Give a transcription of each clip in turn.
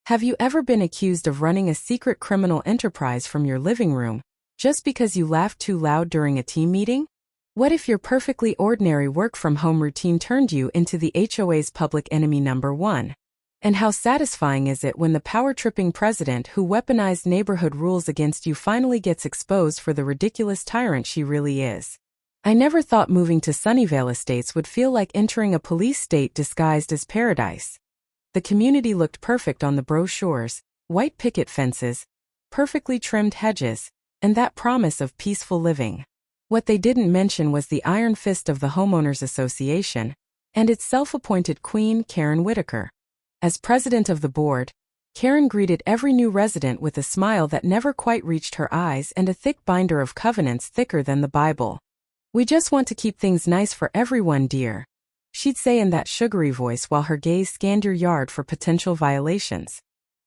Have you ever been accused of running a secret criminal enterprise from your living room, just because you laughed too loud during a team meeting? What if your perfectly ordinary work-from-home routine turned you into the HOA's public enemy number one? And how satisfying is it when the power-tripping president who weaponized neighborhood rules against you finally gets exposed for the ridiculous tyrant she really is? I never thought moving to Sunnyvale Estates would feel like entering a police state disguised as paradise. The community looked perfect on the brochures: white picket fences, perfectly trimmed hedges, and that promise of peaceful living. What they didn't mention was the iron fist of the Homeowners Association and its self-appointed queen, Karen Whitaker. As president of the board, Karen greeted every new resident with a smile that never quite reached her eyes and a thick binder of covenants thicker than the Bible. "We just want to keep things nice for everyone, dear," she'd say in that sugary voice while her gaze scanned your yard for potential violations.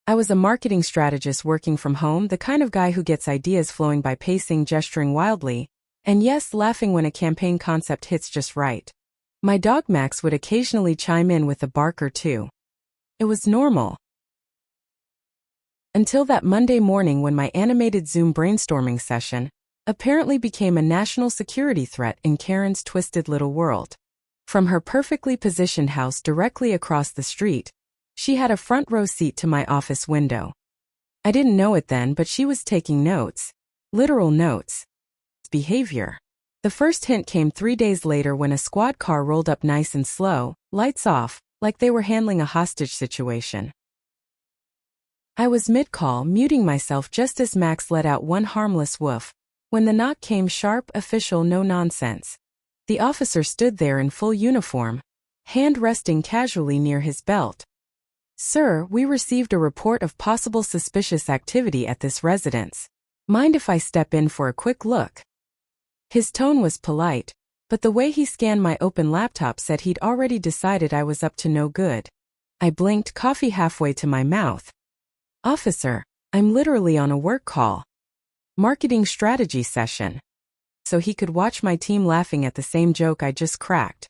I was a marketing strategist working from home, the kind of guy who gets ideas flowing by pacing, gesturing wildly, and yes, laughing when a campaign concept hits just right. My dog Max would occasionally chime in with a bark or two. It was normal. Until that Monday morning when my animated Zoom brainstorming session apparently became a national security threat in Karen's twisted little world. From her perfectly positioned house directly across the street, she had a front row seat to my office window. I didn't know it then, but she was taking notes. Literal notes. Behavior. The first hint came 3 days later when a squad car rolled up nice and slow, lights off, like they were handling a hostage situation. I was mid-call, muting myself just as Max let out one harmless woof, when the knock came sharp, official, no nonsense. The officer stood there in full uniform, hand resting casually near his belt. "Sir, we received a report of possible suspicious activity at this residence. Mind if I step in for a quick look?" His tone was polite, but the way he scanned my open laptop said he'd already decided I was up to no good. I blinked, coffee halfway to my mouth. "Officer, I'm literally on a work call. Marketing strategy session." So he could watch my team laughing at the same joke I just cracked.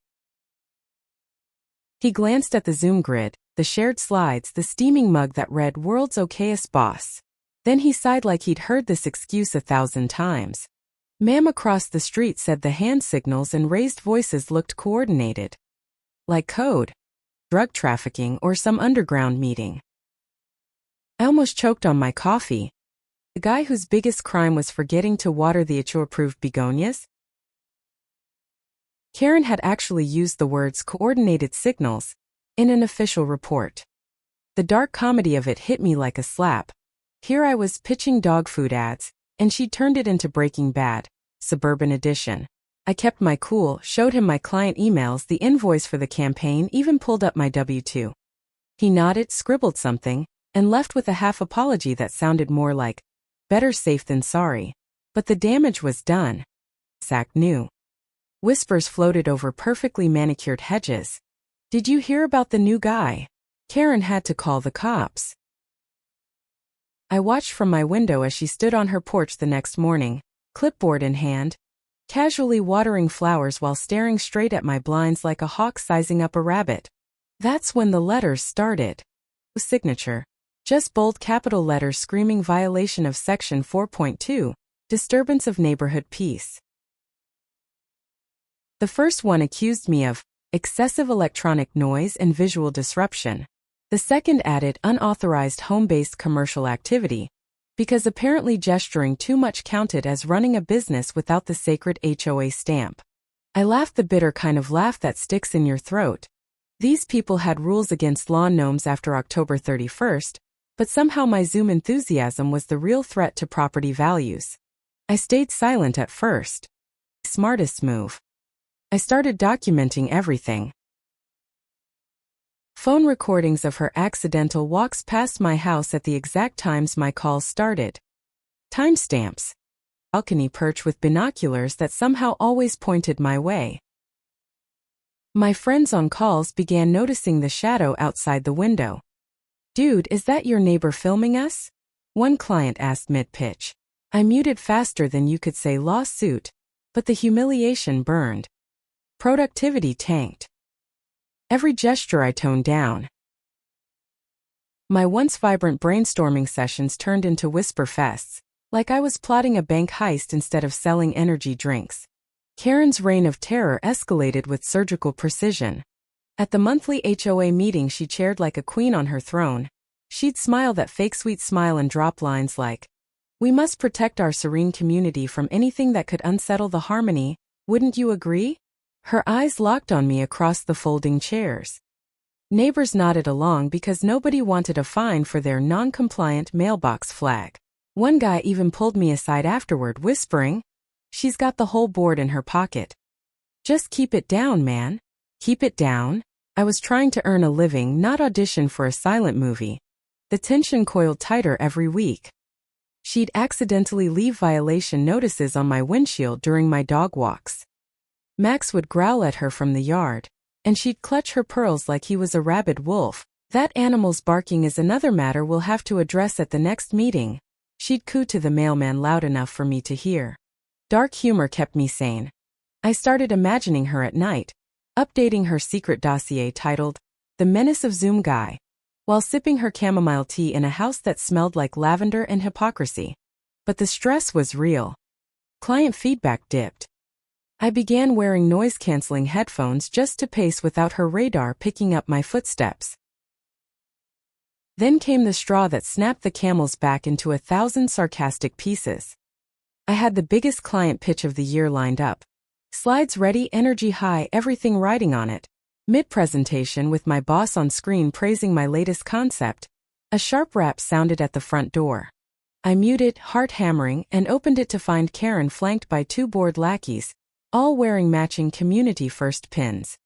He glanced at the Zoom grid, the shared slides, the steaming mug that read "World's Okayest Boss." Then he sighed like he'd heard this excuse 1,000 times. "Ma'am," across the street said the hand signals and raised voices looked coordinated. Like code, drug trafficking, or some underground meeting. I almost choked on my coffee. The guy whose biggest crime was forgetting to water the HOA-approved begonias? Karen had actually used the words "coordinated signals" in an official report. The dark comedy of it hit me like a slap. Here I was pitching dog food ads, and she turned it into Breaking Bad, Suburban Edition. I kept my cool, showed him my client emails, the invoice for the campaign, even pulled up my W-2. He nodded, scribbled something, and left with a half apology that sounded more like, "Better safe than sorry." But the damage was done. Zach knew. Whispers floated over perfectly manicured hedges. "Did you hear about the new guy? Karen had to call the cops." I watched from my window as she stood on her porch the next morning, clipboard in hand, casually watering flowers while staring straight at my blinds like a hawk sizing up a rabbit. That's when the letters started. Signature. Just bold capital letters screaming violation of Section 4.2, disturbance of neighborhood peace. The first one accused me of excessive electronic noise and visual disruption. The second added unauthorized home-based commercial activity, because apparently gesturing too much counted as running a business without the sacred HOA stamp. I laughed, the bitter kind of laugh that sticks in your throat. These people had rules against lawn gnomes after October 31st, but somehow my Zoom enthusiasm was the real threat to property values. I stayed silent at first. Smartest move. I started documenting everything. Phone recordings of her accidental walks past my house at the exact times my calls started. Timestamps. Balcony perch with binoculars that somehow always pointed my way. My friends on calls began noticing the shadow outside the window. "Dude, is that your neighbor filming us?" one client asked mid-pitch. I muted faster than you could say lawsuit, but the humiliation burned. Productivity tanked. Every gesture I toned down. My once vibrant brainstorming sessions turned into whisper fests, like I was plotting a bank heist instead of selling energy drinks. Karen's reign of terror escalated with surgical precision. At the monthly HOA meeting she chaired like a queen on her throne. She'd smile that fake sweet smile and drop lines like, "We must protect our serene community from anything that could unsettle the harmony, wouldn't you agree?" Her eyes locked on me across the folding chairs. Neighbors nodded along because nobody wanted a fine for their non-compliant mailbox flag. One guy even pulled me aside afterward, whispering, "She's got the whole board in her pocket. Just keep it down, man. Keep it down." I was trying to earn a living, not audition for a silent movie. The tension coiled tighter every week. She'd accidentally leave violation notices on my windshield during my dog walks. Max would growl at her from the yard, and she'd clutch her pearls like he was a rabid wolf. "That animal's barking is another matter we'll have to address at the next meeting." She'd coo to the mailman loud enough for me to hear. Dark humor kept me sane. I started imagining her at night, updating her secret dossier titled, "The Menace of Zoom Guy," while sipping her chamomile tea in a house that smelled like lavender and hypocrisy. But the stress was real. Client feedback dipped. I began wearing noise-canceling headphones just to pace without her radar picking up my footsteps. Then came the straw that snapped the camel's back into 1,000 sarcastic pieces. I had the biggest client pitch of the year lined up. Slides ready, energy high, everything riding on it. Mid-presentation, with my boss on screen praising my latest concept, a sharp rap sounded at the front door. I muted, heart hammering, and opened it to find Karen flanked by 2 bored lackeys, all wearing matching Community First pins.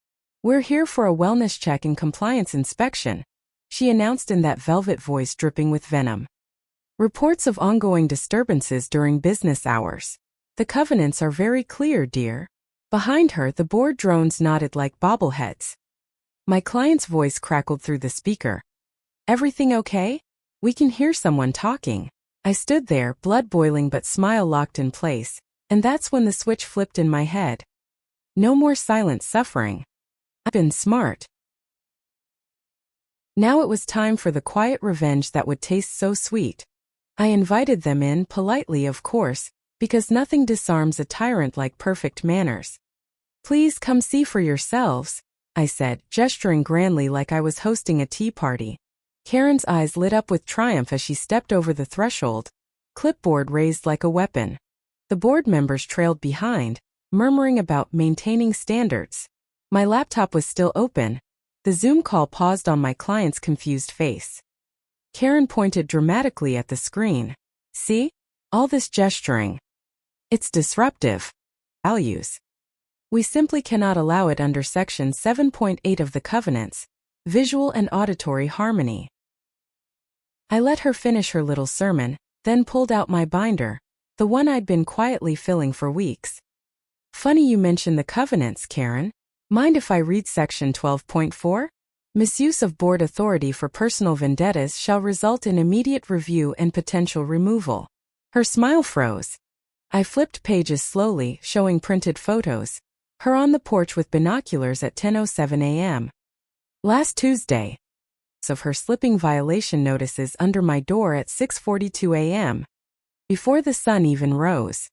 "We're here for a wellness check and compliance inspection," she announced in that velvet voice dripping with venom. "Reports of ongoing disturbances during business hours. The covenants are very clear, dear." Behind her, the board drones nodded like bobbleheads. My client's voice crackled through the speaker. "Everything okay? We can hear someone talking." I stood there, blood boiling but smile locked in place, and that's when the switch flipped in my head. No more silent suffering. I've been smart. Now it was time for the quiet revenge that would taste so sweet. I invited them in, politely of course, because nothing disarms a tyrant like perfect manners. "Please come see for yourselves," I said, gesturing grandly like I was hosting a tea party. Karen's eyes lit up with triumph as she stepped over the threshold, clipboard raised like a weapon. The board members trailed behind, murmuring about maintaining standards. My laptop was still open. The Zoom call paused on my client's confused face. Karen pointed dramatically at the screen. "See? All this gesturing. It's disruptive. Values. We simply cannot allow it under Section 7.8 of the Covenants, visual and auditory harmony." I let her finish her little sermon, then pulled out my binder, the one I'd been quietly filling for weeks. "Funny you mention the covenants, Karen. Mind if I read Section 12.4? Misuse of board authority for personal vendettas shall result in immediate review and potential removal." Her smile froze. I flipped pages slowly, showing printed photos. Her on the porch with binoculars at 10:07 a.m. Last Tuesday. Of her slipping violation notices under my door at 6:42 a.m. Before the sun even rose.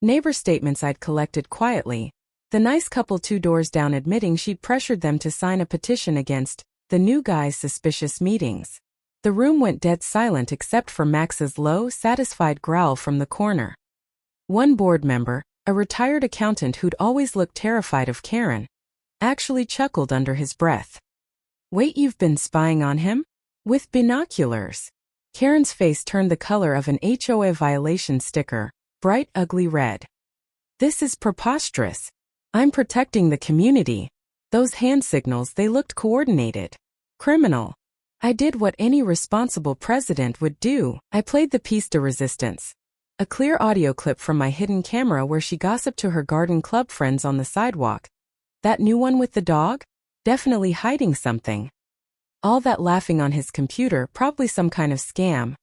Neighbor statements I'd collected quietly. The nice couple 2 doors down admitting she'd pressured them to sign a petition against the new guy's suspicious meetings. The room went dead silent except for Max's low, satisfied growl from the corner. One board member, a retired accountant who'd always looked terrified of Karen, actually chuckled under his breath. "Wait, you've been spying on him? With binoculars?" Karen's face turned the color of an HOA violation sticker, bright ugly red. "This is preposterous. I'm protecting the community." Those hand signals, they looked coordinated. Criminal. I did what any responsible president would do. I played the piece de resistance. A clear audio clip from my hidden camera where she gossiped to her garden club friends on the sidewalk. That new one with the dog? Definitely hiding something. All that laughing on his computer, probably some kind of scam.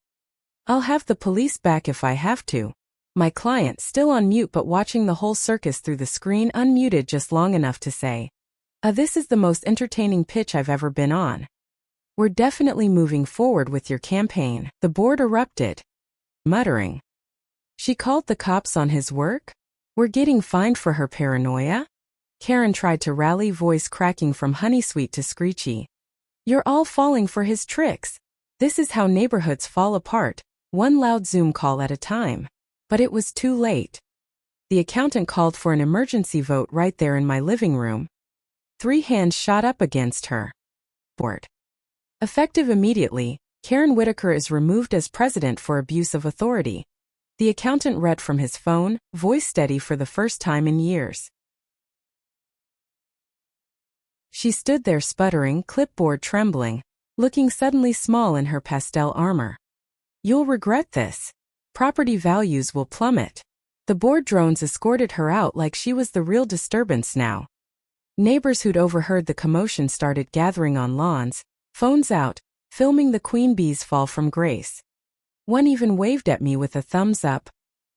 I'll have the police back if I have to. My client, still on mute but watching the whole circus through the screen, unmuted just long enough to say, "This is the most entertaining pitch I've ever been on." We're definitely moving forward with your campaign. The board erupted, muttering. She called the cops on his work? We're getting fined for her paranoia? Karen tried to rally, voice cracking from honeysweet to screechy. You're all falling for his tricks. This is how neighborhoods fall apart, one loud Zoom call at a time. But it was too late. The accountant called for an emergency vote right there in my living room. 3 hands shot up against her. Board. Effective immediately, Karen Whitaker is removed as president for abuse of authority. The accountant read from his phone, voice steady for the first time in years. She stood there sputtering, clipboard trembling, looking suddenly small in her pastel armor. You'll regret this. Property values will plummet. The board drones escorted her out like she was the real disturbance now. Neighbors who'd overheard the commotion started gathering on lawns, phones out, filming the queen bee's fall from grace. One even waved at me with a thumbs up.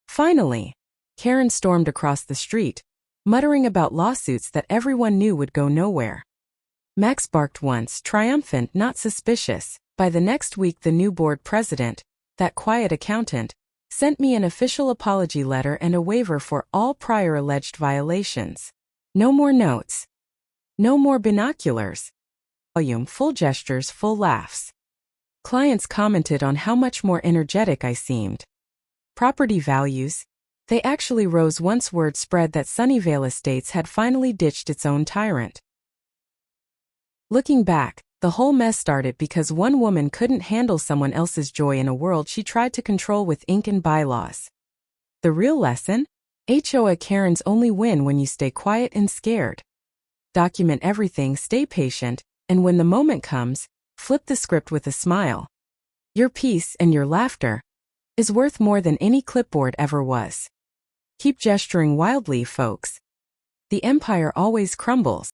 Finally, Karen stormed across the street, muttering about lawsuits that everyone knew would go nowhere. Max barked once, triumphant, not suspicious. By the next week, the new board president, that quiet accountant, sent me an official apology letter and a waiver for all prior alleged violations. No more notes. No more binoculars. Volume, full gestures, full laughs. Clients commented on how much more energetic I seemed. Property values. They actually rose once word spread that Sunnyvale Estates had finally ditched its own tyrant. Looking back, the whole mess started because one woman couldn't handle someone else's joy in a world she tried to control with ink and bylaws. The real lesson? HOA Karens only win when you stay quiet and scared. Document everything, stay patient, and when the moment comes, flip the script with a smile. Your peace and your laughter is worth more than any clipboard ever was. Keep gesturing wildly, folks. The empire always crumbles.